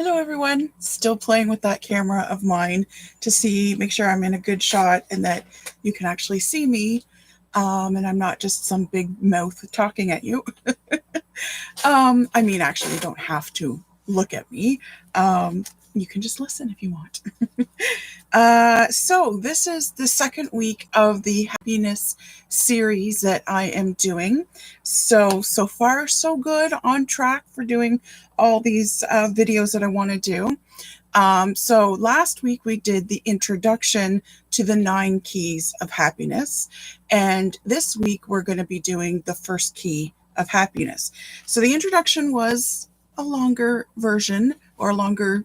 Hello everyone, still playing with that camera of mine to make sure I'm in a good shot and that you can actually see me, and I'm not just some big mouth talking at you. Actually, you don't have to look at me. You can just listen if you want. So this is the second week of the happiness series that I am doing. So far, so good, on track for doing all these videos that I want to do. So last week we did the introduction to the 9 keys of happiness. And this week we're going to be doing the first key of happiness. So the introduction was a longer version, or a longer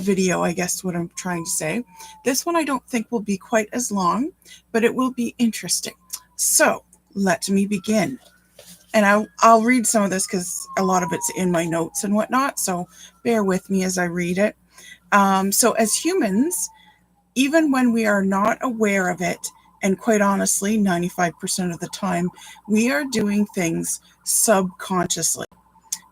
video, I guess what I'm trying to say. This one I don't think will be quite as long, but it will be interesting. So let me begin. And I'll read some of this because a lot of it's in my notes and whatnot. So bear with me as I read it. So as humans, even when we are not aware of it, and quite honestly, 95% of the time, we are doing things subconsciously.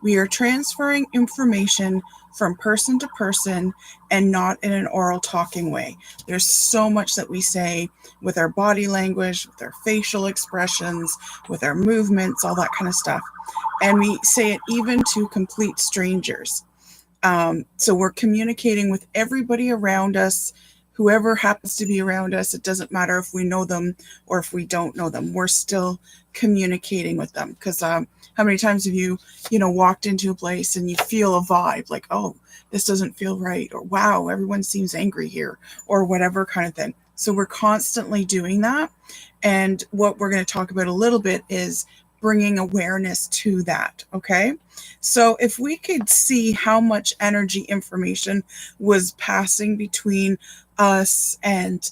We are transferring information from person to person and not in an oral talking way. There's so much that we say with our body language, with our facial expressions, with our movements, all that kind of stuff. And we say it even to complete strangers. So we're communicating with everybody around us, whoever happens to be around us. It doesn't matter if we know them or if we don't know them. We're still communicating with them. Because how many times have you walked into a place and you feel a vibe like, oh, this doesn't feel right, or wow, everyone seems angry here, or whatever kind of thing. So we're constantly doing that. And what we're going to talk about a little bit is bringing awareness to that. Okay. So if we could see how much energy information was passing between us and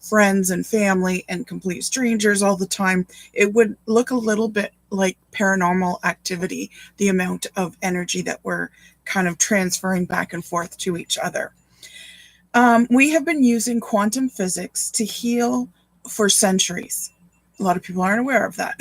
friends and family and complete strangers all the time, it would look a little bit like paranormal activity, the amount of energy that we're kind of transferring back and forth to each other. We have been using quantum physics to heal for centuries. A lot of people aren't aware of that.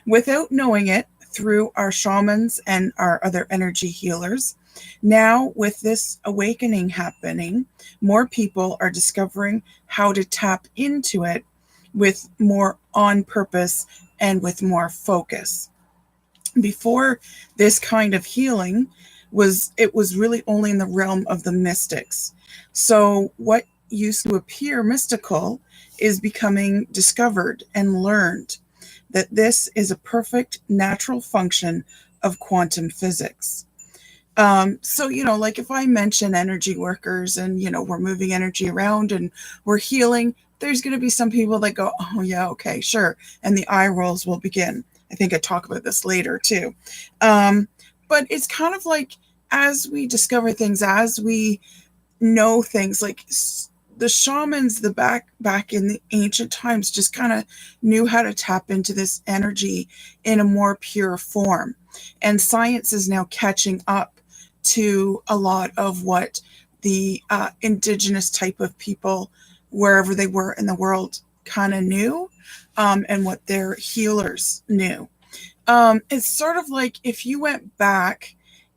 Without knowing it, through our shamans and our other energy healers. Now, with this awakening happening, more people are discovering how to tap into it with more on purpose and with more focus. Before this kind of healing it was really only in the realm of the mystics. So what used to appear mystical is becoming discovered and learned, that this is a perfect natural function of quantum physics. So, like if I mention energy workers and, we're moving energy around and we're healing, there's going to be some people that go, oh, yeah, okay, sure. And the eye rolls will begin. I think I talk about this later too. But it's kind of like as we discover things, as we know things, like the shamans, the back in the ancient times, just kind of knew how to tap into this energy in a more pure form. And science is now catching up to a lot of what the indigenous type of people, wherever they were in the world, kind of knew, and what their healers knew. It's sort of like if you went back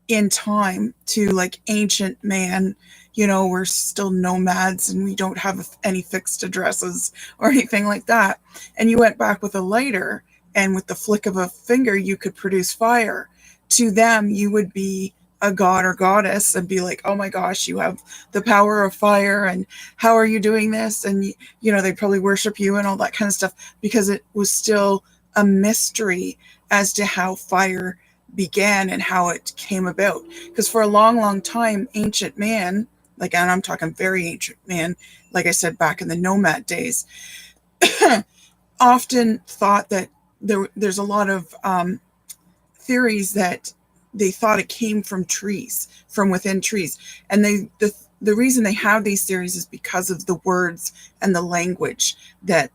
in time to like ancient man, we're still nomads and we don't have any fixed addresses or anything like that. And you went back with a lighter, and with the flick of a finger, you could produce fire. To them, you would be a god or goddess and be like, oh my gosh, you have the power of fire, and how are you doing this? And, they'd probably worship you and all that kind of stuff, because it was still a mystery as to how fire began and how it came about. Because for a long, long time, ancient man, and I'm talking very ancient man, like I said, back in the nomad days, often thought that there's a lot of theories that they thought it came from trees, from within trees. And the reason they have these theories is because of the words and the language that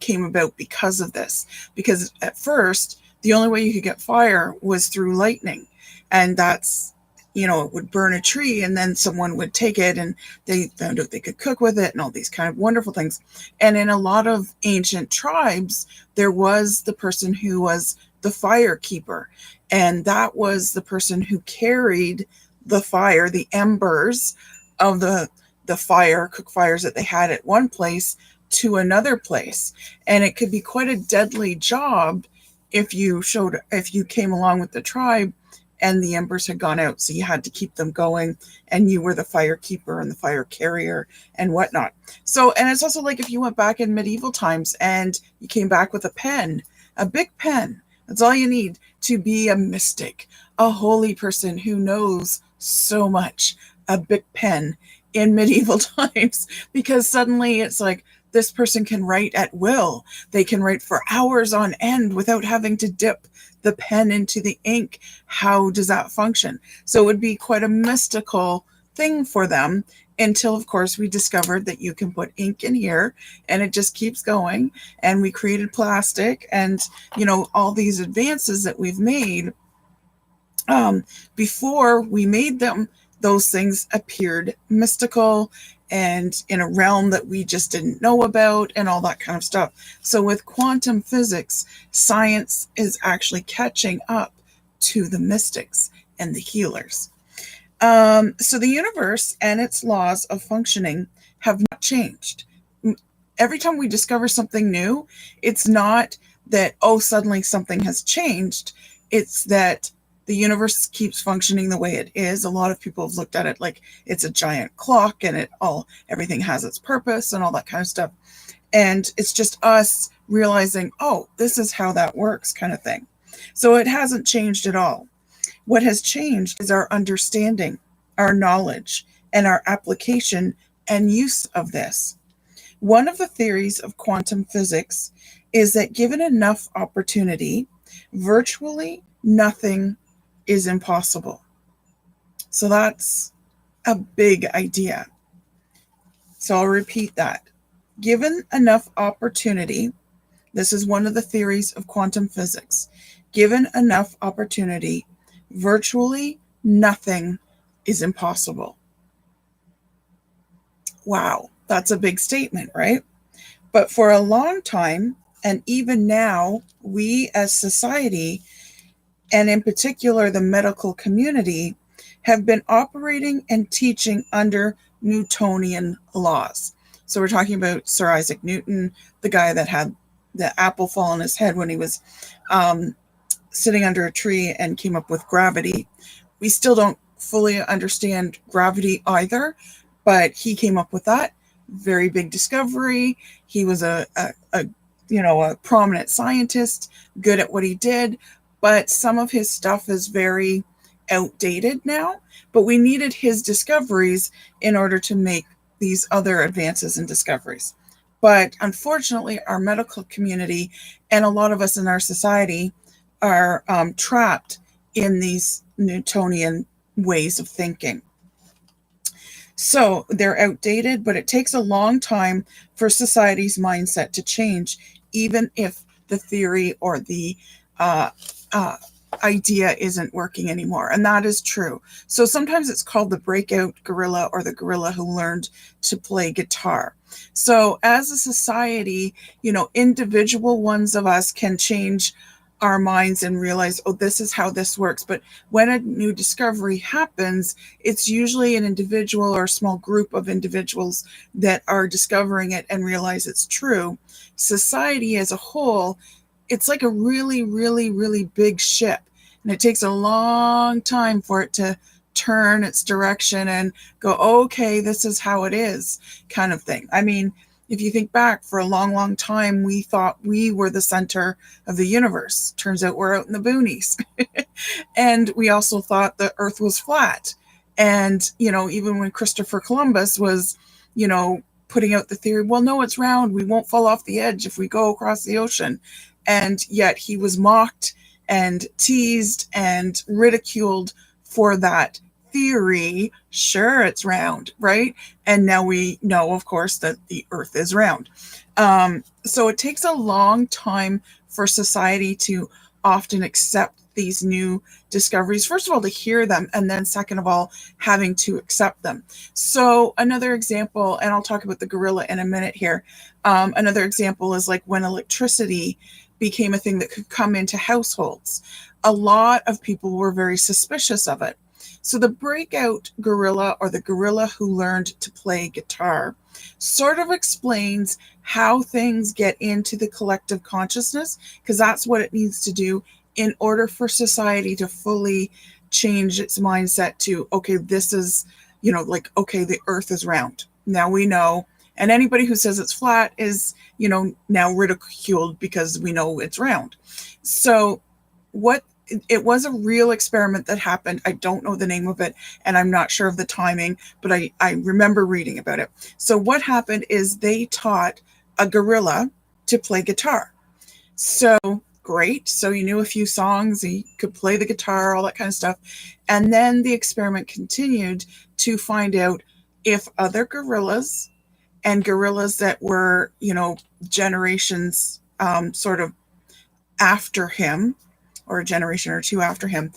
came about because of this. Because at first, the only way you could get fire was through lightning. And that's, it would burn a tree, and then someone would take it and they found out they could cook with it and all these kind of wonderful things. And in a lot of ancient tribes, there was the person who was the fire keeper. And that was the person who carried the fire, the embers of the fire, cook fires that they had at one place to another place. And it could be quite a deadly job if you came along with the tribe and the embers had gone out, so you had to keep them going, and you were the fire keeper and the fire carrier and whatnot. So, and it's also like if you went back in medieval times and you came back with a pen, a big pen, that's all you need to be a mystic, a holy person who knows so much, a big pen in medieval times, because suddenly it's like, this person can write at will. They can write for hours on end without having to dip the pen into the ink. How does that function? So it would be quite a mystical thing for them, until, of course, we discovered that you can put ink in here and it just keeps going. And we created plastic and, all these advances that we've made. Before we made them, those things appeared mystical and in a realm that we just didn't know about and all that kind of stuff. So with quantum physics, science is actually catching up to the mystics and the healers. So the universe and its laws of functioning have not changed. Every time we discover something new, it's not that, suddenly something has changed. It's that the universe keeps functioning the way it is. A lot of people have looked at it like it's a giant clock and everything has its purpose and all that kind of stuff. And it's just us realizing, this is how that works, kind of thing. So it hasn't changed at all. What has changed is our understanding, our knowledge, and our application and use of this. One of the theories of quantum physics is that given enough opportunity, virtually nothing is impossible. So that's a big idea. So I'll repeat that. Given enough opportunity, this is one of the theories of quantum physics. Given enough opportunity, virtually nothing is impossible. Wow, that's a big statement, right? But for a long time, and even now, we as society, and in particular the medical community, have been operating and teaching under Newtonian laws. So we're talking about Sir Isaac Newton, the guy that had the apple fall on his head when he was sitting under a tree and came up with gravity. We still don't fully understand gravity either, but he came up with that. Very big discovery. He was a prominent scientist, good at what he did, but some of his stuff is very outdated now. But we needed his discoveries in order to make these other advances and discoveries. But unfortunately, our medical community and a lot of us in our society are trapped in these Newtonian ways of thinking. So they're outdated, but it takes a long time for society's mindset to change, even if the theory or the idea isn't working anymore. And that is true. So sometimes it's called the breakout gorilla, or the gorilla who learned to play guitar. So as a society, individual ones of us can change our minds and realize, this is how this works. But when a new discovery happens, it's usually an individual or a small group of individuals that are discovering it and realize it's true. Society as a whole, it's like a really, really, really big ship. And it takes a long time for it to turn its direction and go, okay, this is how it is, kind of thing. I mean, if you think back, for a long, long time, we thought we were the center of the universe. Turns out we're out in the boonies. And we also thought the earth was flat. And, even when Christopher Columbus was, putting out the theory, well, no, it's round. We won't fall off the edge if we go across the ocean. And yet he was mocked and teased and ridiculed for that theory. Sure, it's round, right? And now we know, of course, that the earth is round. So it takes a long time for society to often accept these new discoveries. First of all, to hear them, and then second of all, having to accept them. So another example, and I'll talk about the gorilla in a minute here. Another example is like when electricity became a thing that could come into households. A lot of people were very suspicious of it. So the breakout gorilla, or the gorilla who learned to play guitar, sort of explains how things get into the collective consciousness, because that's what it needs to do in order for society to fully change its mindset to, okay, this is, like, okay, the earth is round. Now we know. And anybody who says it's flat is, now ridiculed because we know it's round. So what it was a real experiment that happened. I don't know the name of it, and I'm not sure of the timing, but I remember reading about it. So what happened is they taught a gorilla to play guitar. So great. So he knew a few songs, he could play the guitar, all that kind of stuff. And then the experiment continued to find out if other gorillas and gorillas that were, generations sort of after him, or a generation or two after him,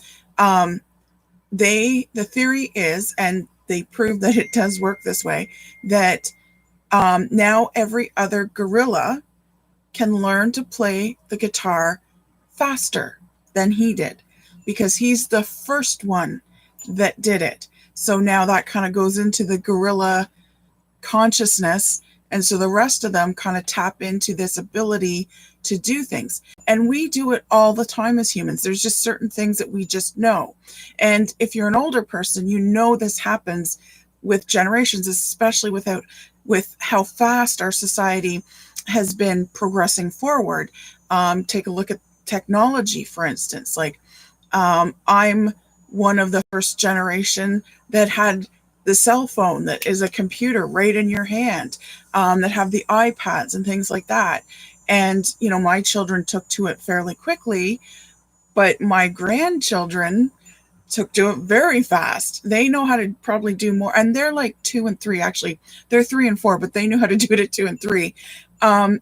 the theory is, and they prove that it does work this way, that now every other gorilla can learn to play the guitar faster than he did, because he's the first one that did it. So now that kind of goes into the gorilla consciousness, and so the rest of them kind of tap into this ability to do things. And we do it all the time as humans. There's just certain things that we just know. And if you're an older person, this happens with generations, especially with how fast our society has been progressing forward. Take a look at technology, for instance. Like, I'm one of the first generation that had the cell phone that is a computer right in your hand, that have the iPads and things like that. And, my children took to it fairly quickly, but my grandchildren took to it very fast. They know how to probably do more. And they're like 2 and 3, actually. They're 3 and 4, but they knew how to do it at 2 and 3. And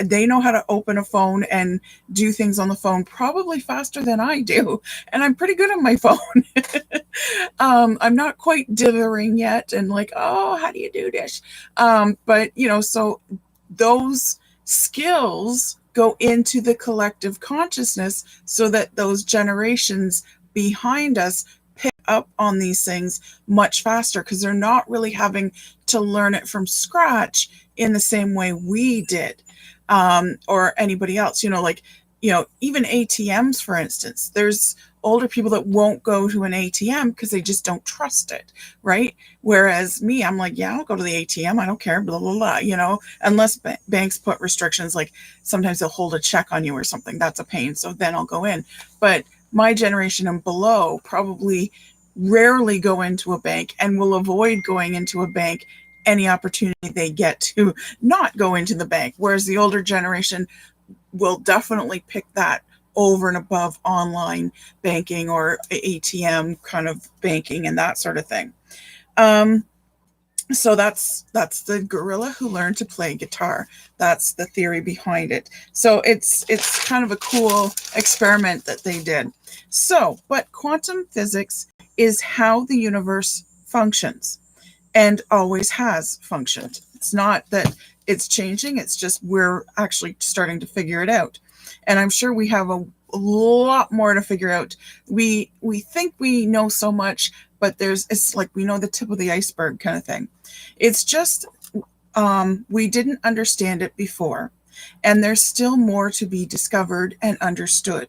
they know how to open a phone and do things on the phone probably faster than I do. And I'm pretty good on my phone. I'm not quite dithering yet and like, oh, how do you do this? But, so those skills go into the collective consciousness so that those generations behind us pick up on these things much faster, because they're not really having to learn it from scratch in the same way we did, or anybody else. Even ATMs, for instance. There's older people that won't go to an ATM because they just don't trust it, right? Whereas me, I'm like, yeah, I'll go to the ATM. I don't care, blah, blah, blah, unless banks put restrictions, like sometimes they'll hold a check on you or something. That's a pain. So then I'll go in. But my generation and below probably rarely go into a bank and will avoid going into a bank any opportunity they get to not go into the bank. Whereas the older generation will definitely pick that over and above online banking or ATM kind of banking and that sort of thing. So that's the gorilla who learned to play guitar. That's the theory behind it. So it's kind of a cool experiment that they did. So, but quantum physics is how the universe functions and always has functioned. It's not that it's changing, it's just we're actually starting to figure it out. And I'm sure we have a lot more to figure out. We think we know so much, but it's like we know the tip of the iceberg kind of thing. It's just we didn't understand it before, and there's still more to be discovered and understood.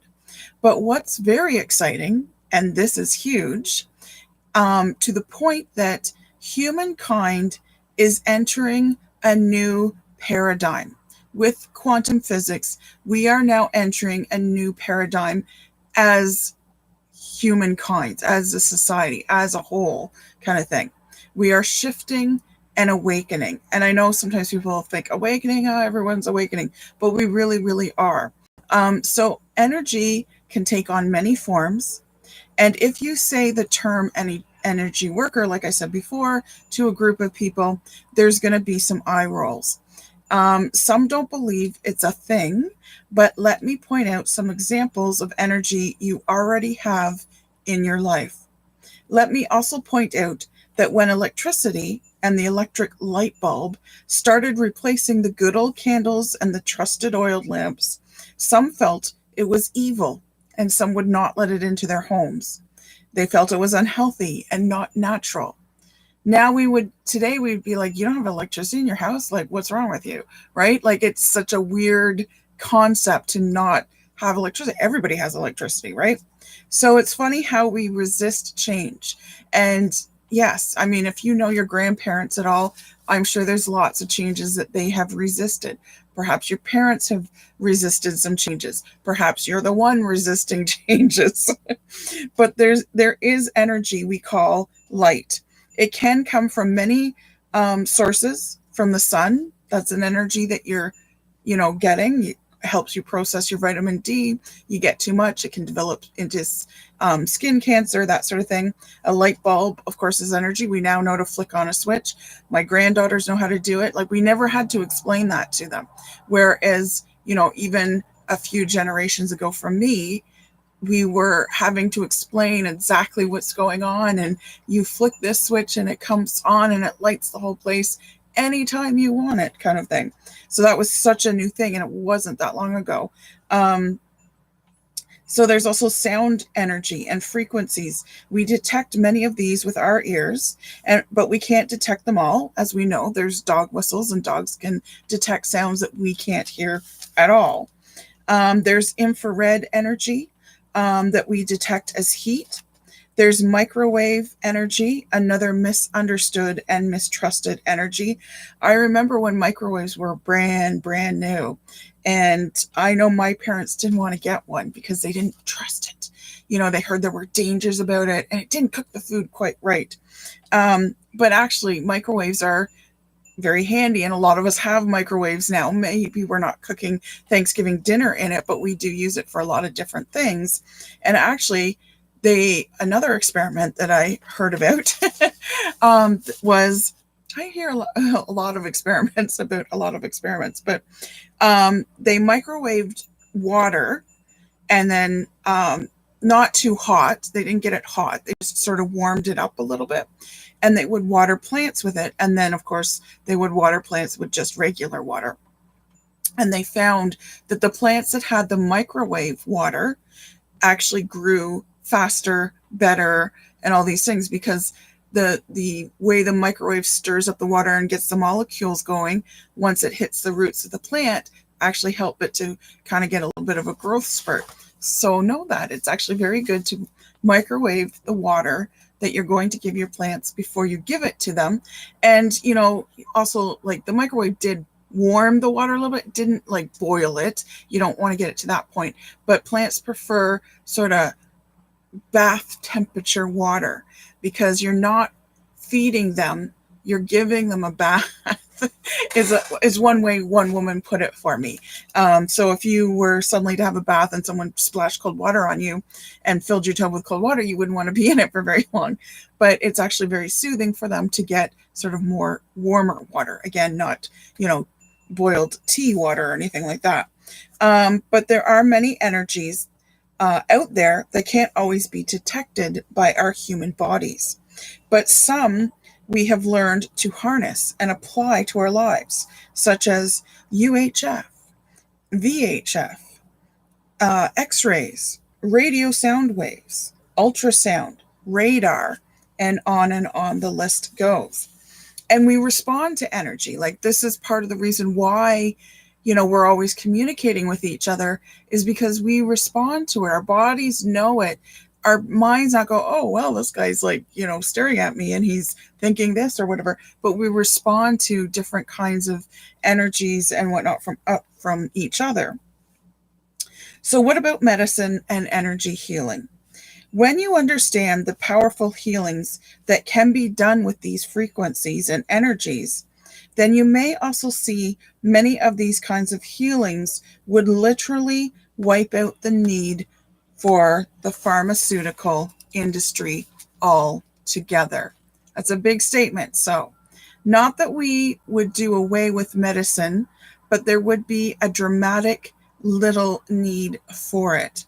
But what's very exciting, and this is huge, to the point that humankind is entering a new paradigm. With quantum physics, we are now entering a new paradigm as humankind, as a society, as a whole kind of thing. We are shifting and awakening. And I know sometimes people think awakening, everyone's awakening, but we really, really are. So energy can take on many forms. And if you say the term energy worker, like I said before, to a group of people, there's going to be some eye rolls. Some don't believe it's a thing, but let me point out some examples of energy you already have in your life. Let me also point out that when electricity and the electric light bulb started replacing the good old candles and the trusted oil lamps, some felt it was evil and some would not let it into their homes. They felt it was unhealthy and not natural. Today we'd be like, you don't have electricity in your house? Like, what's wrong with you? Right? Like, it's such a weird concept to not have electricity. Everybody has electricity, right? So it's funny how we resist change. And yes, I mean, if you know your grandparents at all, I'm sure there's lots of changes that they have resisted. Perhaps your parents have resisted some changes. Perhaps you're the one resisting changes. But there is energy we call light. It can come from many sources. From the sun, that's an energy that you're, getting. It helps you process your vitamin D. You get too much, it can develop into skin cancer, that sort of thing. A light bulb, of course, is energy. We now know to flick on a switch. My granddaughters know how to do it. Like, we never had to explain that to them. Whereas, even a few generations ago from me, we were having to explain exactly what's going on, and you flick this switch and it comes on and it lights the whole place anytime you want it, kind of thing. So that was such a new thing, and it wasn't that long ago. So there's also sound energy and frequencies. We detect many of these with our ears, but we can't detect them all. As we know, there's dog whistles, and dogs can detect sounds that we can't hear at all. There's infrared energy that we detect as heat. There's microwave energy, another misunderstood and mistrusted energy. I remember when microwaves were brand new, and I know my parents didn't want to get one because they didn't trust it. They heard there were dangers about it, and it didn't cook the food quite right. But actually, microwaves are very handy, and a lot of us have microwaves now. Maybe we're not cooking Thanksgiving dinner in it, but we do use it for a lot of different things. And actually, another experiment that I heard about was, I hear a lot of experiments about a lot of experiments, but they microwaved water, and then not too hot. They didn't get it hot. They just sort of warmed it up a little bit, and they would water plants with it. And then, of course, they would water plants with just regular water. And they found that the plants that had the microwave water actually grew faster, better, and all these things, because the way the microwave stirs up the water and gets the molecules going, once it hits the roots of the plant, actually help it to kind of get a little bit of a growth spurt. So know that it's actually very good to microwave the water that you're going to give your plants before you give it to them. And, also, like, the microwave did warm the water a little bit, didn't like boil it. You don't want to get it to that point, but plants prefer sort of bath temperature water, because you're not feeding them, you're giving them a bath. is one way one woman put it for me. So if you were suddenly to have a bath and someone splashed cold water on you and filled your tub with cold water, you wouldn't want to be in it for very long. But it's actually very soothing for them to get sort of more warmer water. Again, not, boiled tea water or anything like that. But there are many energies out there that can't always be detected by our human bodies. But some we have learned to harness and apply to our lives, such as UHF, VHF, X-rays, radio sound waves, ultrasound, radar, and on the list goes. And we respond to energy. Like, this is part of the reason why, we're always communicating with each other, is because we respond to it. Our bodies know it. Our minds not go, oh, well, this guy's like, staring at me and he's thinking this or whatever. But we respond to different kinds of energies and whatnot from each other. So what about medicine and energy healing? When you understand the powerful healings that can be done with these frequencies and energies, then you may also see many of these kinds of healings would literally wipe out the need for the pharmaceutical industry altogether. That's a big statement. So, not that we would do away with medicine, but there would be a dramatic little need for it.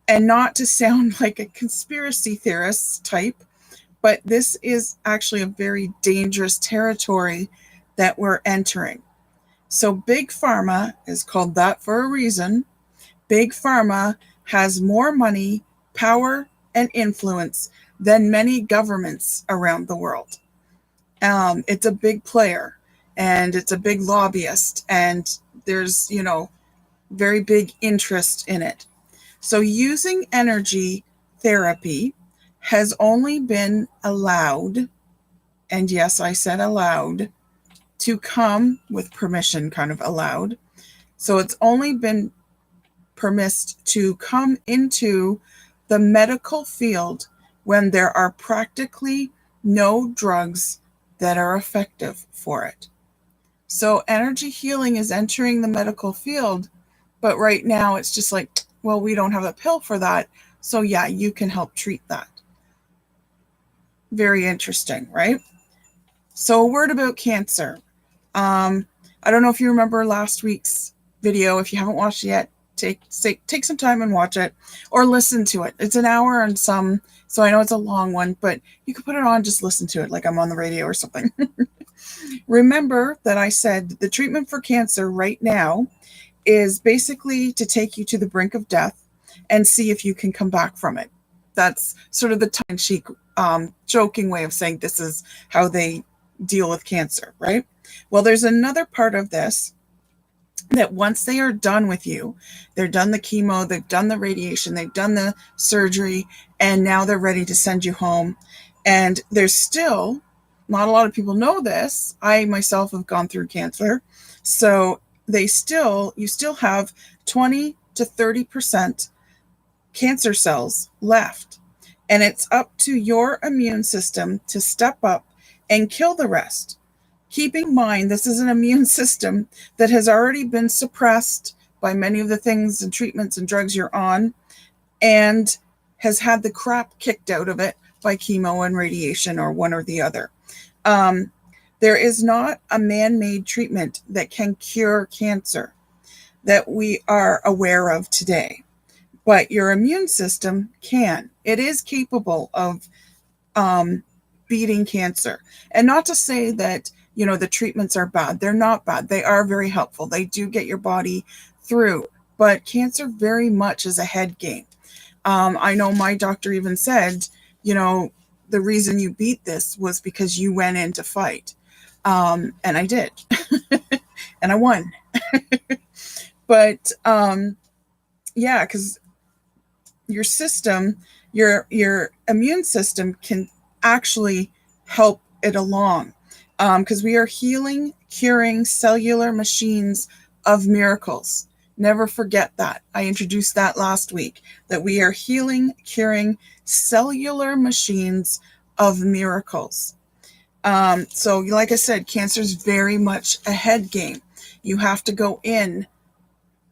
And not to sound like a conspiracy theorist type, but this is actually a very dangerous territory that we're entering. So Big Pharma is called that for a reason. Big Pharma has more money, power, and influence than many governments around the world. It's a big player, and it's a big lobbyist, and there's, very big interest in it. So using energy therapy has only been allowed, and yes, I said allowed, to come with permission, kind of allowed. So it's only been permitted to come into the medical field when there are practically no drugs that are effective for it. So energy healing is entering the medical field, but right now it's just like, well, we don't have a pill for that. So yeah, you can help treat that. Very interesting, right? So a word about cancer. I don't know if you remember last week's video. If you haven't watched it yet, take some time and watch it, or listen to it. It's an hour and some, so I know it's a long one, but you can put it on, just listen to it like I'm on the radio or something. Remember that I said the treatment for cancer right now is basically to take you to the brink of death and see if you can come back from it. That's sort of the tongue-in-cheek, joking way of saying this is how they deal with cancer, right? Well, there's another part of this that once they are done with you, they're done the chemo, they've done the radiation, they've done the surgery, and now they're ready to send you home. And there's still, not a lot of people know this. I myself have gone through cancer. So you still have 20 to 30% cancer cells left. And it's up to your immune system to step up and kill the rest. Keep in mind, this is an immune system that has already been suppressed by many of the things and treatments and drugs you're on, and has had the crap kicked out of it by chemo and radiation, or one or the other. There is not a man-made treatment that can cure cancer that we are aware of today, but your immune system can. It is capable of beating cancer. And not to say that, the treatments are bad. They're not bad. They are very helpful. They do get your body through, but cancer very much is a head game. I know my doctor even said, the reason you beat this was because you went in to fight. And I did. And I won. But yeah, because your system, your immune system can actually help it along. Because we are healing, curing cellular machines of miracles. Never forget that. I introduced that last week, that we are healing, curing cellular machines of miracles. So like I said, cancer is very much a head game. You have to go in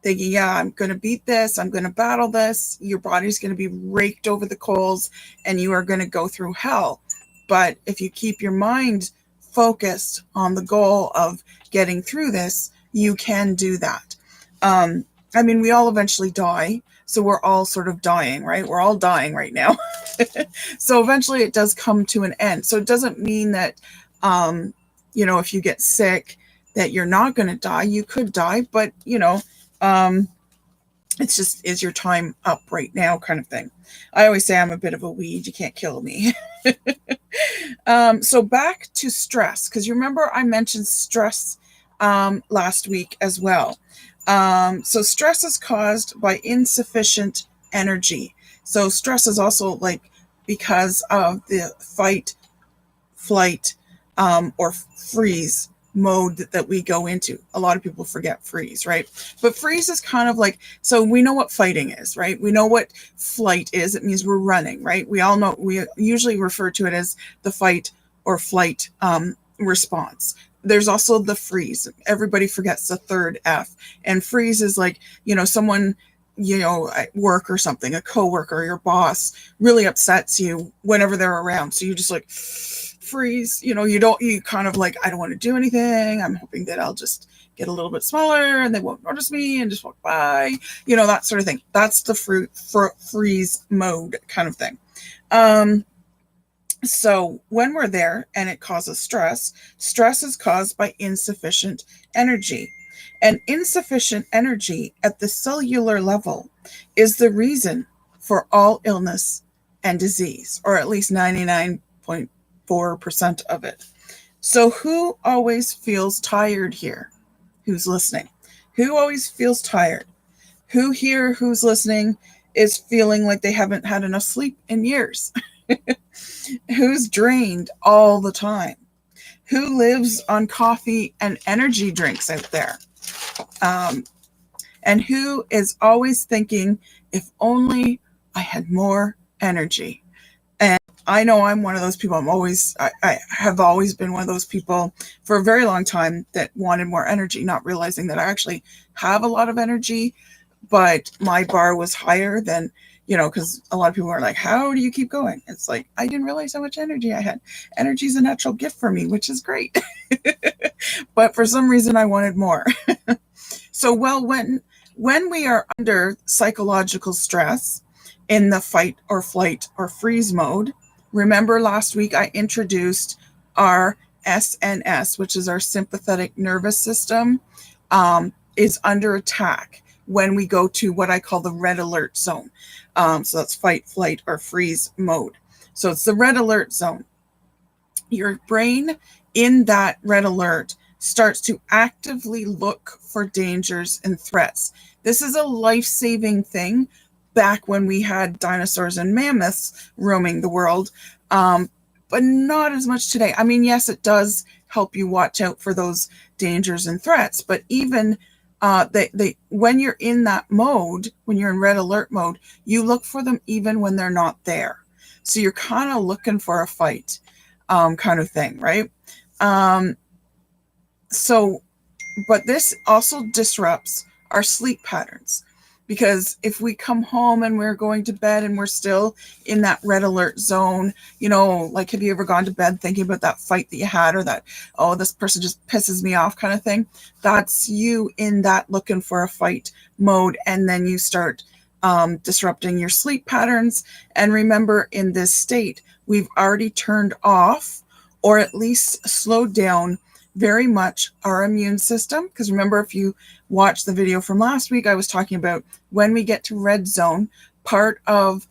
thinking, yeah, I'm going to beat this. I'm going to battle this. Your body's going to be raked over the coals and you are going to go through hell. But if you keep your mind focused on the goal of getting through this, you can do that. We all eventually die. So we're all sort of dying, right? We're all dying right now. So eventually it does come to an end. So it doesn't mean that, if you get sick, that you're not going to die. You could die, but, it's just, is your time up right now kind of thing. I always say I'm a bit of a weed. You can't kill me. So back to stress, because you remember I mentioned stress last week as well. So stress is caused by insufficient energy. So stress is also because of the fight, flight, or freeze mode that we go into. A lot of people forget freeze, right? But freeze is kind of so we know what fighting is, right? We know what flight is. It means we're running, right? We all know, we usually refer to it as the fight or flight response. There's also the freeze. Everybody forgets the third F. And freeze is someone, at work or something, a coworker, your boss really upsets you whenever they're around. So you just freeze, you kind of I don't want to do anything. I'm hoping that I'll just get a little bit smaller and they won't notice me and just walk by, that sort of thing. That's the freeze mode kind of thing. So when we're there and it causes stress is caused by insufficient energy. And insufficient energy at the cellular level is the reason for all illness and disease, or at least 99.4% of it. So who always feels tired here? Who's listening? Who always feels tired? Who here who's listening is feeling like they haven't had enough sleep in years? Who's drained all the time? Who lives on coffee and energy drinks out there? And who is always thinking, if only I had more energy? And I know I'm one of those people. I have always been one of those people for a very long time that wanted more energy, not realizing that I actually have a lot of energy, but my bar was higher than, because a lot of people are like, how do you keep going? It's like, I didn't realize how much energy I had. Energy is a natural gift for me, which is great. But for some reason I wanted more. So, well, when we are under psychological stress in the fight or flight or freeze mode, remember last week I introduced our SNS, which is our sympathetic nervous system, is under attack when we go to what I call the red alert zone. So that's fight, flight, or freeze mode. So it's the red alert zone. Your brain in that red alert starts to actively look for dangers and threats. This is a life-saving thing back when we had dinosaurs and mammoths roaming the world, but not as much today. I mean, yes, it does help you watch out for those dangers and threats, but even when you're in that mode, when you're in red alert mode, you look for them even when they're not there. So you're kind of looking for a fight, kind of thing, right? But this also disrupts our sleep patterns, because if we come home and we're going to bed and we're still in that red alert zone, like, have you ever gone to bed thinking about that fight that you had, or that, oh, this person just pisses me off kind of thing? That's you in that looking for a fight mode. And then you start disrupting your sleep patterns. And remember, in this state, we've already turned off, or at least slowed down very much, our immune system. Because remember, if you watched the video from last week, I was talking about when we get to red zone, part of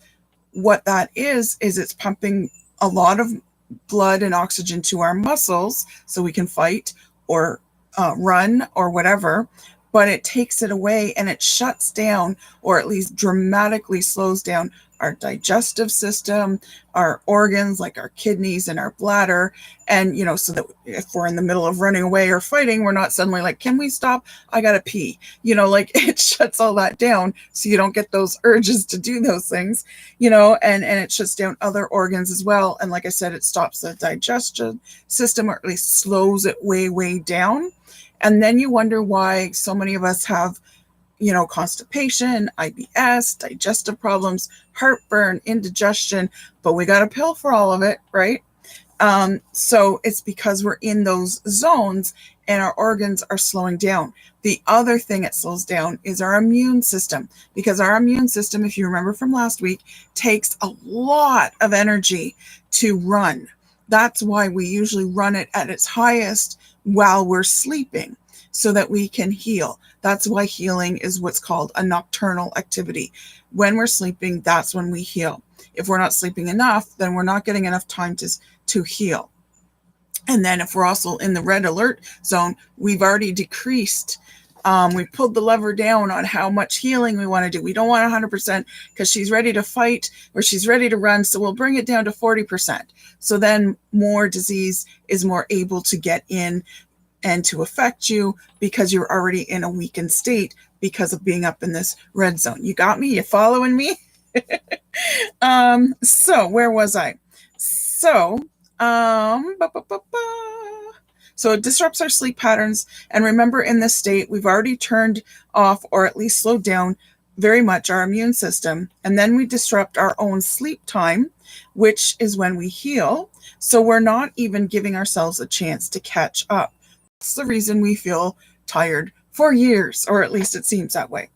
what that is it's pumping a lot of blood and oxygen to our muscles so we can fight or run or whatever. But it takes it away, and it shuts down, or at least dramatically slows down, our digestive system, our organs like our kidneys and our bladder. And, so that if we're in the middle of running away or fighting, we're not suddenly like, can we stop? I gotta pee. Like, it shuts all that down so you don't get those urges to do those things, and it shuts down other organs as well. And like I said, it stops the digestion system, or at least slows it way, way down. And then you wonder why so many of us have, constipation, IBS, digestive problems, heartburn, indigestion, but we got a pill for all of it, right? So it's because we're in those zones and our organs are slowing down. The other thing it slows down is our immune system, because our immune system, if you remember from last week, takes a lot of energy to run. That's why we usually run it at its highest while we're sleeping, so that we can heal. That's why healing is what's called a nocturnal activity. When we're sleeping, that's when we heal. If we're not sleeping enough, then we're not getting enough time to heal. And then if we're also in the red alert zone, we've already decreased. We pulled the lever down on how much healing we want to do. We don't want 100% because she's ready to fight or she's ready to run. So we'll bring it down to 40%. So then more disease is more able to get in and to affect you, because you're already in a weakened state because of being up in this red zone. You got me? You following me? So where was I? So, so it disrupts our sleep patterns. And remember, in this state, we've already turned off, or at least slowed down very much, our immune system. And then we disrupt our own sleep time, which is when we heal. So we're not even giving ourselves a chance to catch up. That's the reason we feel tired for years, or at least it seems that way.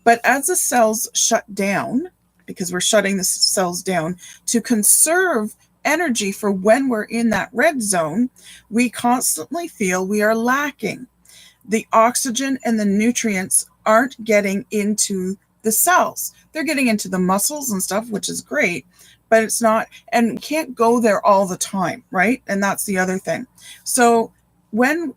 But as the cells shut down, because we're shutting the cells down to conserve energy for when we're in that red zone, we constantly feel we are lacking. The oxygen and the nutrients aren't getting into the cells. They're getting into the muscles and stuff, which is great, but it's not, and can't go there all the time, right? And that's the other thing. So when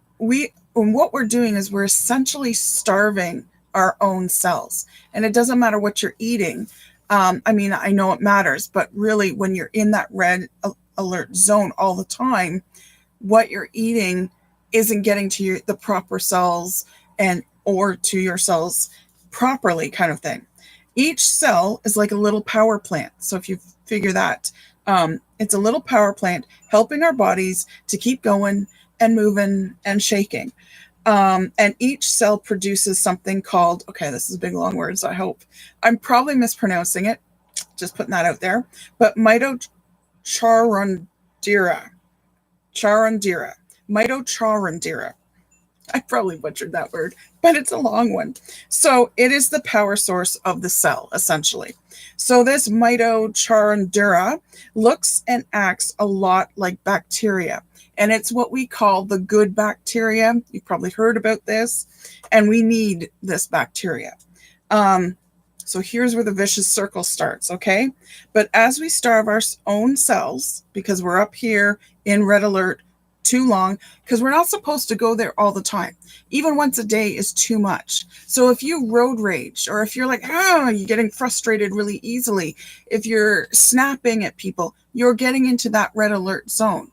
what we're doing is we're essentially starving our own cells, and it doesn't matter what you're eating. I mean, I know it matters, but really when you're in that red alert zone all the time, what you're eating isn't getting to the proper cells and or to your cells properly, kind of thing. Each cell is like a little power plant. So if you figure that, it's a little power plant helping our bodies to keep going and moving and shaking. And each cell produces something called, okay, this is big long words, I hope. I'm probably mispronouncing it, just putting that out there, but mitochondria. Mitochondria. I probably butchered that word, but it's a long one. So it is the power source of the cell, essentially. So this mitochondria looks and acts a lot like bacteria, and it's what we call the good bacteria. You've probably heard about this, and we need this bacteria. So here's where the vicious circle starts, okay? But as we starve our own cells, because we're up here in red alert too long, because we're not supposed to go there all the time. Even once a day is too much. So if you road rage, or if you're like, you're getting frustrated really easily, if you're snapping at people, you're getting into that red alert zone.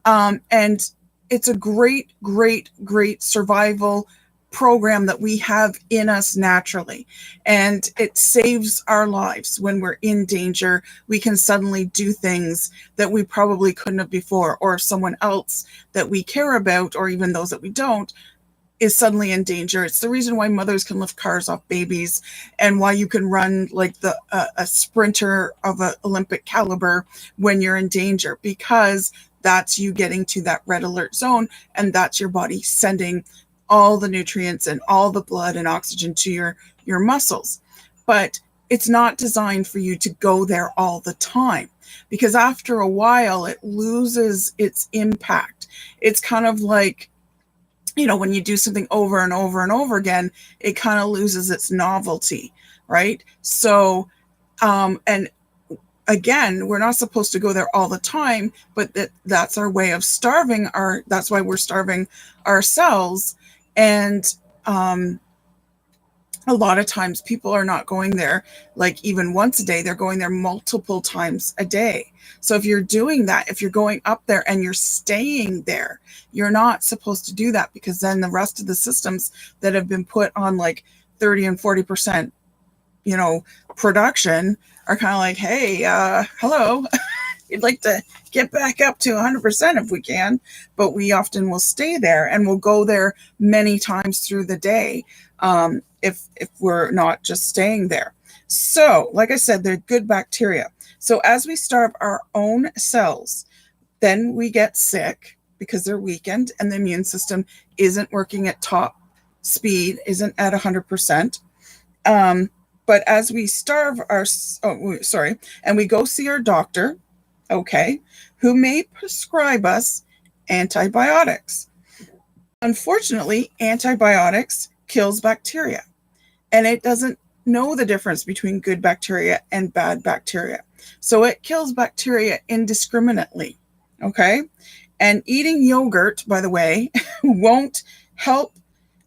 And it's a great, great, great survival program that we have in us naturally, and it saves our lives. When we're in danger, we can suddenly do things that we probably couldn't have before, or if someone else that we care about, or even those that we don't, is suddenly in danger. It's the reason why mothers can lift cars off babies, and why you can run like a sprinter of an Olympic caliber when you're in danger, because that's you getting to that red alert zone, and that's your body sending all the nutrients and all the blood and oxygen to your muscles. But it's not designed for you to go there all the time, because after a while it loses its impact. It's kind of like, when you do something over and over and over again, it kind of loses its novelty, right? So, and again, we're not supposed to go there all the time, but that's our way of starving that's why we're starving our cells. And a lot of times people are not going there like even once a day. They're going there multiple times a day. So if you're doing that, if you're going up there and you're staying there, you're not supposed to do that, because then the rest of the systems that have been put on like 30 and 40%, production are kind of like, hey, hello. We'd like to get back up to 100% if we can, but we often will stay there, and we'll go there many times through the day if we're not just staying there. So, like I said, they're good bacteria. So as we starve our own cells, then we get sick because they're weakened and the immune system isn't working at top speed, isn't at 100%. But as we starve and we go see our doctor, okay, who may prescribe us antibiotics. Unfortunately, antibiotics kills bacteria, and it doesn't know the difference between good bacteria and bad bacteria. So it kills bacteria indiscriminately, okay? And eating yogurt, by the way, won't help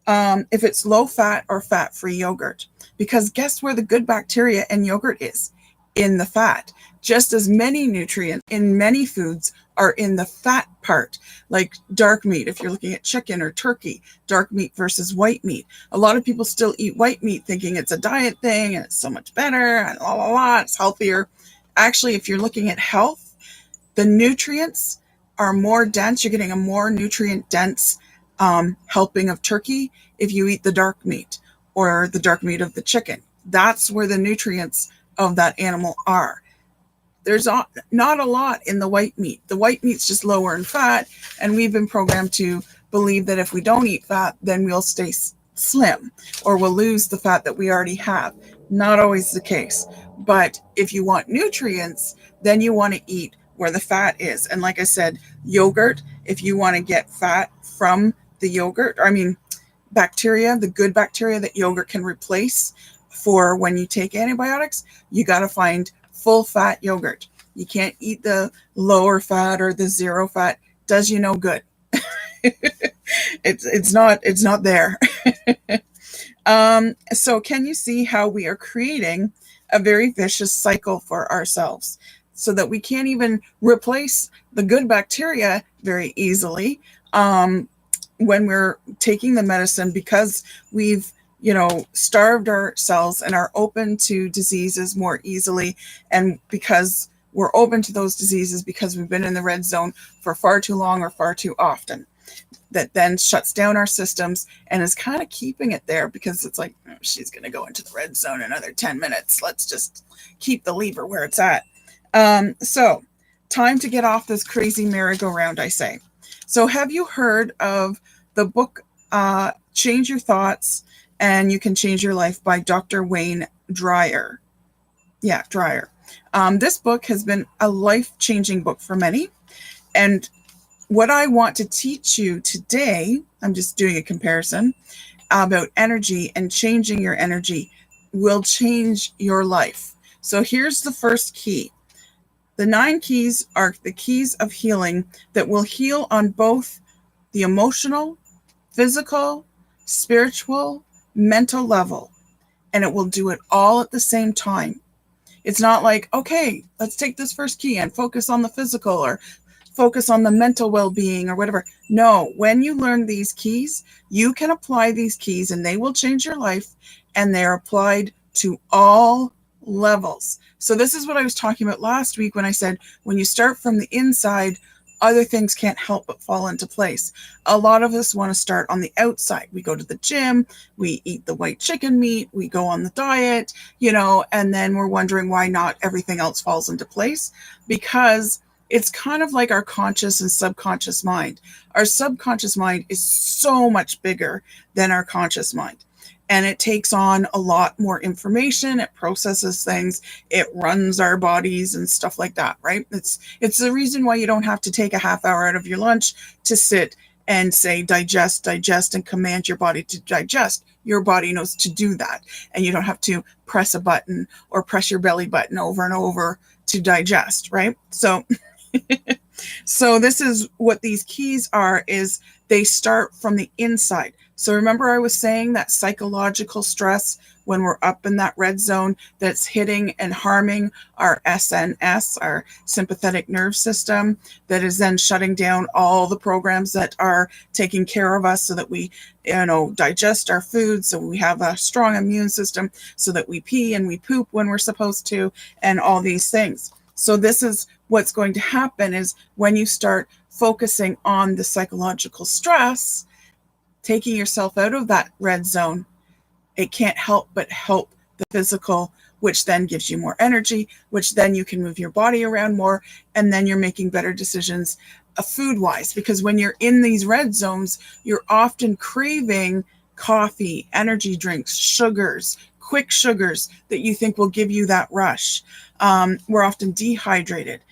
if it's low fat or fat-free yogurt, because guess where the good bacteria in yogurt is? In the fat. Just as many nutrients in many foods are in the fat part, like dark meat. If you're looking at chicken or turkey, dark meat versus white meat. A lot of people still eat white meat thinking it's a diet thing and it's so much better and it's healthier. Actually, if you're looking at health, the nutrients are more dense. You're getting a more nutrient dense helping of turkey if you eat the dark meat or the dark meat of the chicken. That's where the nutrients of that animal are. There's not a lot in the white meat. The white meat's just lower in fat, and we've been programmed to believe that if we don't eat fat, then we'll stay slim, or we'll lose the fat that we already have. Not always the case. But if you want nutrients, then you want to eat where the fat is. And like I said, yogurt, if you want to get fat from the yogurt, bacteria, the good bacteria that yogurt can replace for when you take antibiotics, you got to find full fat yogurt. You can't eat the lower fat or the zero fat. Does you no good. It's not there. So can you see how we are creating a very vicious cycle for ourselves, so that we can't even replace the good bacteria very easily when we're taking the medicine, because we've starved ourselves and are open to diseases more easily, and because we're open to those diseases because we've been in the red zone for far too long or far too often. That then shuts down our systems and is kind of keeping it there, because it's like, oh, she's going to go into the red zone in another 10 minutes. Let's just keep the lever where it's at. So time to get off this crazy merry-go-round, I say. So have you heard of the book, Change Your Thoughts and You Can Change Your Life by Dr. Wayne Dyer? Yeah, Dyer. This book has been a life-changing book for many. And what I want to teach you today, I'm just doing a comparison about energy, and changing your energy will change your life. So here's the first key. The 9 keys are the keys of healing that will heal on both the emotional, physical, spiritual, mental level. And it will do it all at the same time. It's not like, okay, let's take this first key and focus on the physical, or focus on the mental well-being, or whatever. No, when you learn these keys, you can apply these keys and they will change your life, and they're applied to all levels. So this is what I was talking about last week when I said, when you start from the inside, other things can't help but fall into place. A lot of us want to start on the outside. We go to the gym, we eat the white chicken meat, we go on the diet, and then we're wondering why not everything else falls into place, because it's kind of like our conscious and subconscious mind. Our subconscious mind is so much bigger than our conscious mind. And it takes on a lot more information. It processes things. It runs our bodies and stuff like that, right? It's the reason why you don't have to take a half hour out of your lunch to sit and say, digest, and command your body to digest. Your body knows to do that. And you don't have to press a button or press your belly button over and over to digest, right? So so this is what these keys are, is they start from the inside. So remember I was saying that psychological stress, when we're up in that red zone, that's hitting and harming our SNS, our sympathetic nerve system, that is then shutting down all the programs that are taking care of us, so that we, digest our food, so we have a strong immune system, so that we pee and we poop when we're supposed to, and all these things. So this is what's going to happen, is when you start focusing on the psychological stress, taking yourself out of that red zone, it can't help but help the physical, which then gives you more energy, which then you can move your body around more, and then you're making better decisions food-wise. Because when you're in these red zones, you're often craving coffee, energy drinks, sugars, quick sugars that you think will give you that rush. We're often dehydrated.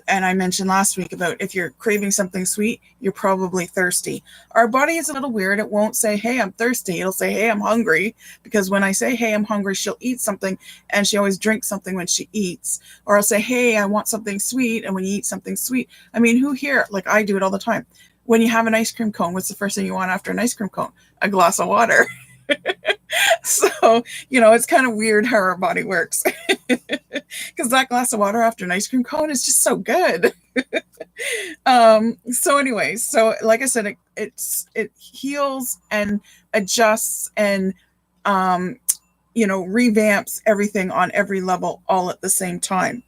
And I mentioned last week about, if you're craving something sweet, you're probably thirsty. Our body is a little weird. It won't say, hey, I'm thirsty. It'll say, hey, I'm hungry. Because when I say, hey, I'm hungry, she'll eat something, and she always drinks something when she eats. Or I'll say, hey, I want something sweet. And when you eat something sweet, I mean, who here, like I do it all the time. When you have an ice cream cone, what's the first thing you want after an ice cream cone? A glass of water. So, it's kind of weird how our body works, because that glass of water after an ice cream cone is just so good. So anyway, so like I said, it heals and adjusts and, revamps everything on every level all at the same time.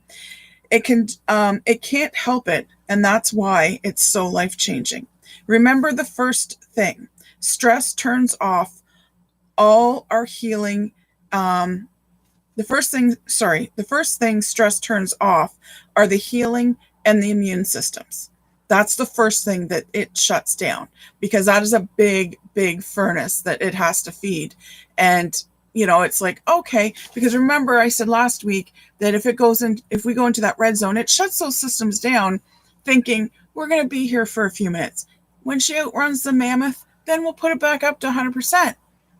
It can't help it. And that's why it's so life-changing. Remember the first thing: stress turns off all our healing. The first thing stress turns off are the healing and the immune systems. That's the first thing that it shuts down, because that is a big, big furnace that it has to feed. And, it's like, okay, because remember I said last week that if we go into that red zone, it shuts those systems down, thinking we're going to be here for a few minutes. When she outruns the mammoth, then we'll put it back up to 100%.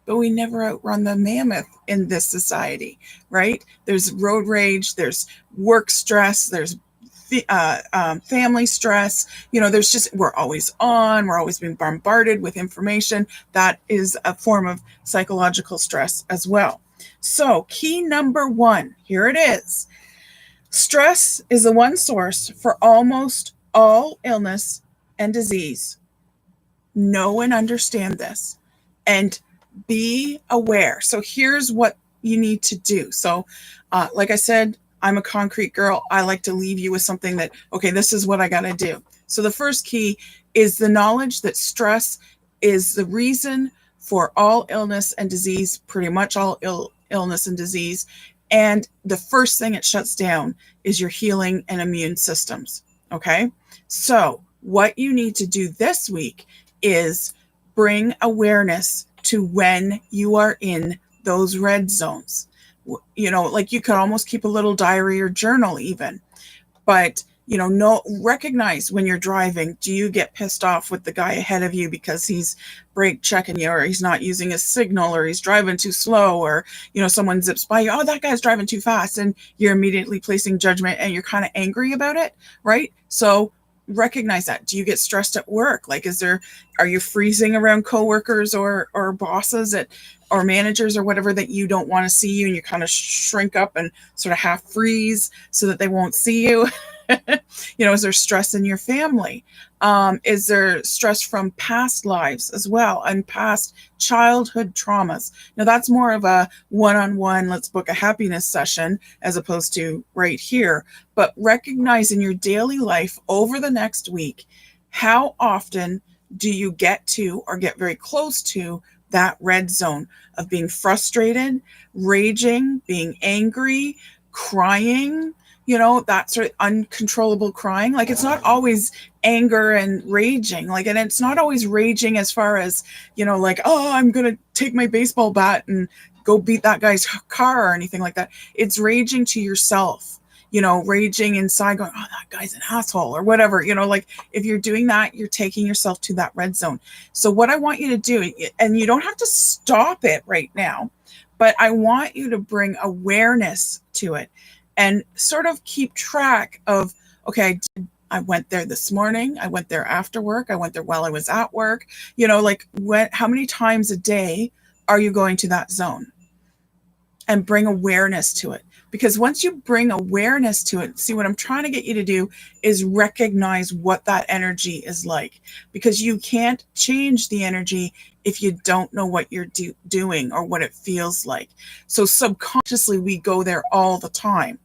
But we never outrun the mammoth in this society, right? There's road rage, there's work stress, there's family stress. There's just, we're always on, we're always being bombarded with information. That is a form of psychological stress as well. So key number 1, here it is. Stress is the one source for almost all illness and disease. Know and understand this and be aware. So here's what you need to do. So like I said, I'm a concrete girl. I like to leave you with something that, okay, this is what I got to do. So the first key is the knowledge that stress is the reason for all illness and disease, pretty much all illness and disease. And the first thing it shuts down is your healing and immune systems. Okay. So what you need to do this week is bring awareness to when you are in those red zones. Like you could almost keep a little diary or journal even, but recognize when you're driving, do you get pissed off with the guy ahead of you because he's brake checking you, or he's not using a signal, or he's driving too slow, or someone zips by you, oh, that guy's driving too fast, and you're immediately placing judgment and you're kind of angry about it, right? So recognize that. Do you get stressed at work? Like, are you freezing around coworkers or bosses or managers or whatever that you don't want to see you, and you kind of shrink up and sort of half freeze so that they won't see you? Is there stress in your family? Is there stress from past lives as well and past childhood traumas? Now that's more of a one-on-one, let's book a happiness session as opposed to right here. But recognize in your daily life over the next week, how often do you get to or get very close to that red zone of being frustrated, raging, being angry, crying, that sort of uncontrollable crying. Like, it's not always anger and raging, and it's not always raging as far as, like, oh, I'm going to take my baseball bat and go beat that guy's car or anything like that. It's raging to yourself, raging inside going, oh, that guy's an asshole or whatever, like if you're doing that, you're taking yourself to that red zone. So what I want you to do, and you don't have to stop it right now, but I want you to bring awareness to it. And sort of keep track of, okay, I went there this morning. I went there after work. I went there while I was at work. How many times a day are you going to that zone? And bring awareness to it. Because once you bring awareness to it, see, what I'm trying to get you to do is recognize what that energy is like. Because you can't change the energy if you don't know what you're doing or what it feels like. So subconsciously, we go there all the time,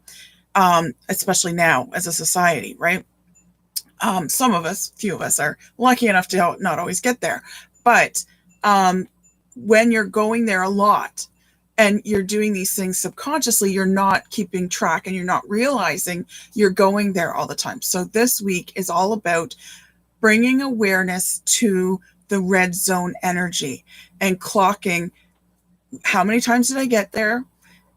especially now as a society, right? Some of us, few of us, are lucky enough to not always get there. But when you're going there a lot, and you're doing these things subconsciously, you're not keeping track and you're not realizing you're going there all the time. So this week is all about bringing awareness to the red zone energy and clocking how many times did I get there?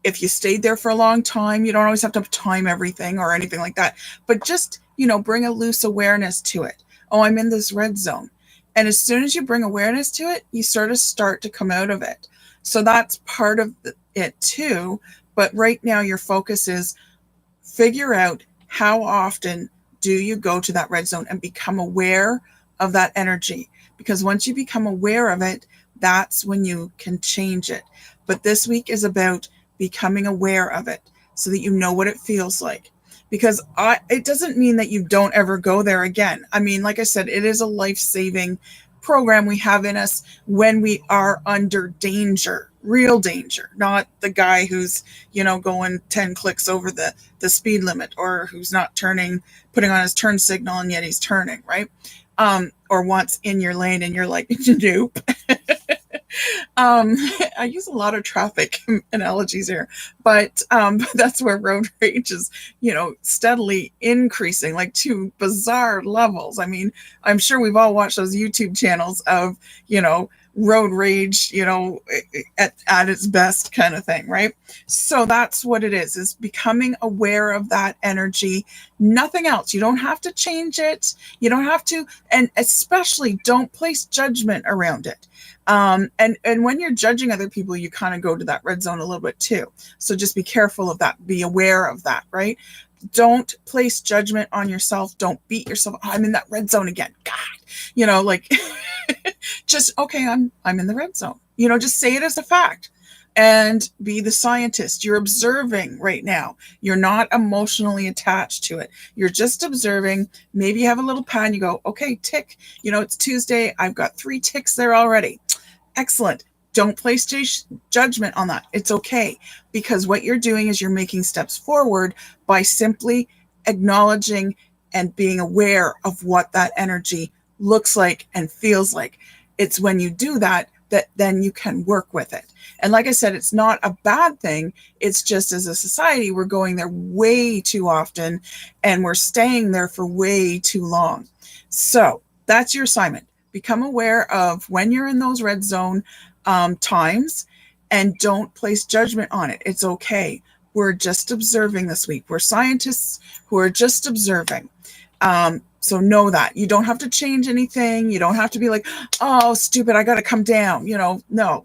If you stayed there for a long time, you don't always have to time everything or anything like that, but just, bring a loose awareness to it. Oh, I'm in this red zone. And as soon as you bring awareness to it, you sort of start to come out of it. So that's part of it too. But right now your focus is figure out how often do you go to that red zone and become aware of that energy. Because once you become aware of it, that's when you can change it. But this week is about becoming aware of it so that you know what it feels like. Because it doesn't mean that you don't ever go there again. I mean, like I said, it is a life-saving program we have in us when we are under danger, real danger, not the guy who's, going 10 clicks over the speed limit, or who's not putting on his turn signal and yet he's turning, right? Or wants in your lane and you're like, nope. I use a lot of traffic analogies here, but that's where road rage is, steadily increasing, like to bizarre levels. I mean, I'm sure we've all watched those YouTube channels of, road rage, at its best kind of thing, right? So that's what it is becoming aware of that energy, nothing else. You don't have to change it. You don't have to, and especially don't place judgment around it. And when you're judging other people, you kind of go to that red zone a little bit too. So just be careful of that. Be aware of that, right? Don't place judgment on yourself. Don't beat yourself. Oh, I'm in that red zone again. God, like just, okay, I'm in the red zone. Just say it as a fact and be the scientist. You're observing right now. You're not emotionally attached to it. You're just observing. Maybe you have a little pad. You go, okay, tick. It's Tuesday. I've got 3 ticks there already. Excellent. Don't place judgment on that. It's okay, because what you're doing is you're making steps forward by simply acknowledging and being aware of what that energy looks like and feels like. It's when you do that then you can work with it. And like I said, it's not a bad thing. It's just, as a society, we're going there way too often and we're staying there for way too long. So that's your assignment. Become aware of when you're in those red zone times, and don't place judgment on it. It's okay. We're just observing this week. We're scientists who are just observing. So know that. You don't have to change anything. You don't have to be like, oh, stupid, I got to come down. No.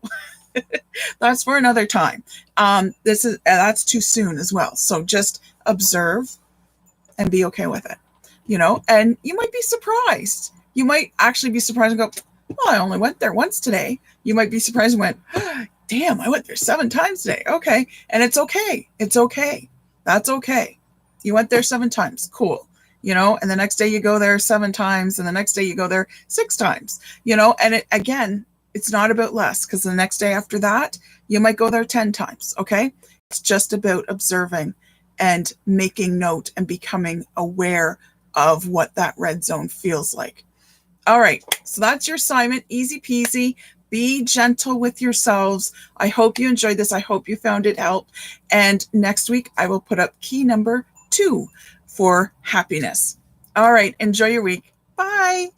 That's for another time. That's too soon as well. So just observe and be okay with it. And you might be surprised. You might actually be surprised and go, well, I only went there once today. You might be surprised and went, oh, damn, I went there 7 times today. Okay. And it's okay. It's okay. That's okay. You went there 7 times. Cool. And the next day you go there 7 times, and the next day you go there 6 times, and again, it's not about less, because the next day after that, you might go there 10 times. Okay. It's just about observing and making note and becoming aware of what that red zone feels like. All right. So that's your assignment. Easy peasy. Be gentle with yourselves. I hope you enjoyed this. I hope you found it helped. And next week I will put up key number 2 for happiness. All right. Enjoy your week. Bye.